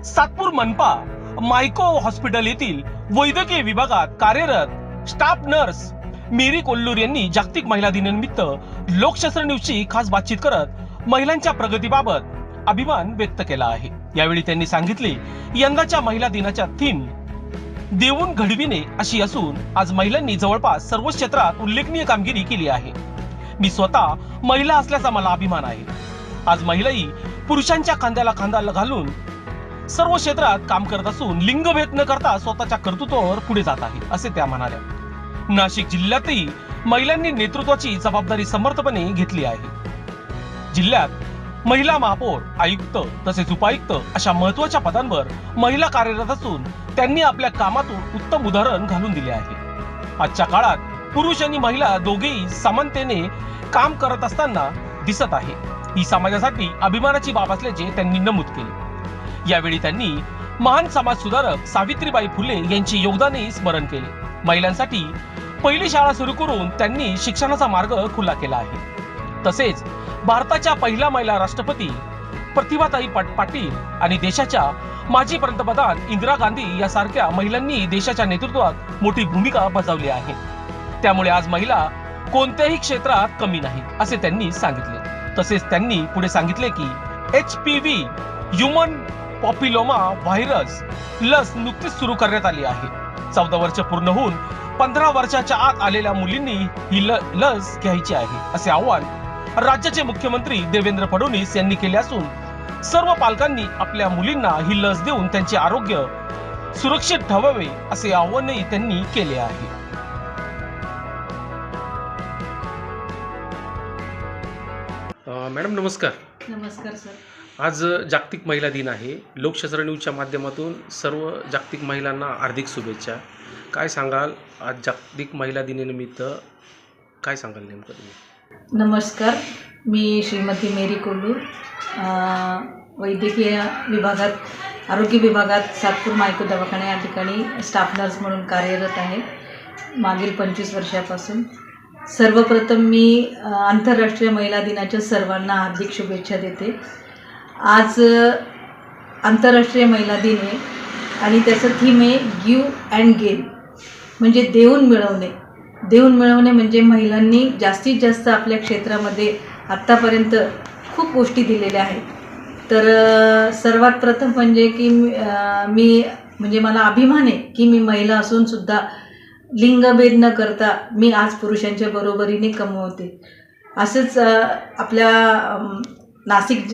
सातपूर मनपा मायको हॉस्पिटल येथील वैद्यकीय विभागात कार्यरत स्टाफ नर्स मेरी कोल्लूर यांनी जागतिक महिला दिनानिमित्त लोकशास्त्र न्यूजची खास बातचीत करत महिलांच्या प्रगतीबाबत अभिमान व्यक्त केला आहे। यावेळी त्यांनी सांगितले, यंदाच्या महिला दिनाच्या थीम देऊन घडविणे अशी असून आज महिलांनी जवळपास सर्व क्षेत्रात उल्लेखनीय कामगिरी केली आहे। मी स्वतः महिला असल्याचा मला अभिमान आहे। आज महिलाही पुरुषांच्या खांद्याला खांदा घालून सर्व क्षेत्रात काम करत असून लिंगभेद न करता स्वतःच्या कर्तृत्वावर पुढे जात आहे, असे त्या म्हणाल्या। नाशिक जिल्ह्यातही महिलांनी नेतृत्वाची जबाबदारी समर्थपणे घेतली आहे। जिल्ह्यात महिला महापौर, आयुक्त तसेच उपायुक्त अशा महत्त्वाच्या पदांवर महिला कार्यरत असून त्यांनी आपल्या कामातून उत्तम उदाहरण घालून दिले आहे। आजच्या काळात पुरुष आणि महिला दोघेही समानतेने काम करत असताना दिसत आहे। ही समाजासाठी अभिमानाची बाब असल्याचे त्यांनी नमूद केले। यावेळी त्यांनी महान समाज सुधारक सावित्रीबाई फुले यांचे योगदानही स्मरण केले। महिलांसाठी पहिली शाळा सुरू करून त्यांनी शिक्षणाचा मार्ग खुला केला आहे। तसेच भारताच्या पहिल्या महिला राष्ट्रपती प्रतिभाताई पाटील आणि देशाच्या माजी पंतप्रधान इंदिरा गांधी यासारख्या महिलांनी देशाच्या नेतृत्वात मोठी भूमिका बजावली आहे। त्यामुळे आज महिला कोणत्याही क्षेत्रात कमी नाहीत, असे त्यांनी सांगितले। तसेच त्यांनी पुढे सांगितले की HPV ह्यूमन पॉप्युलोमा व्हायरस लस नुकतीच सुरू करण्यात आली आहे। 14 वर्ष पूर्ण होऊन 15 वर्षाच्या आत आलेल्या मुलींनी ही लस घ्यायची आहे, असे आवाहन राज्याचे मुख्यमंत्री देवेंद्र फडणवीस यांनी केले असून सर्व पालकांनी आपल्या मुलींना ही लस देऊन त्यांचे आरोग्य सुरक्षित ठेवावे असे आवाहनही त्यांनी केले आहे। मॅडम नमस्कार। नमस्कार सर। आज जागतिक महिला दिन आहे। लोकशास्त्र न्यूजच्या माध्यमातून सर्व जागतिक महिलांना हार्दिक शुभेच्छा। काय सांगाल आज जागतिक महिला दिनानिमित्त, काय सांगाल नेमकं तुम्ही? नमस्कार, मी श्रीमती मेरी कोल्लूर, वैद्यकीय विभागात, आरोग्य विभागात सातपूर मायको दवाखाना या ठिकाणी स्टाफ नर्स म्हणून कार्यरत आहे मागील 25 वर्षापासून। सर्वप्रथम मी आंतरराष्ट्रीय महिला दिनाच्या सर्वांना हार्दिक शुभेच्छा देते। आज आंतरराष्ट्रीय महिला दिन आहे आणि त्याचं थीम आहे गिव्ह अँड गेन, म्हणजे देऊन मिळवणे। देऊन मिळवणे म्हणजे महिलांनी जास्तीत जास्त आपल्या क्षेत्रामध्ये आत्तापर्यंत खूप गोष्टी दिलेल्या आहेत। तर सर्वात प्रथम म्हणजे की मी म्हणजे मला अभिमान आहे की मी महिला असून सुद्धा लिंगभेद न करता मी आज पुरुषांच्या बरोबरीने कमवते। असंच आपल्या नाशिक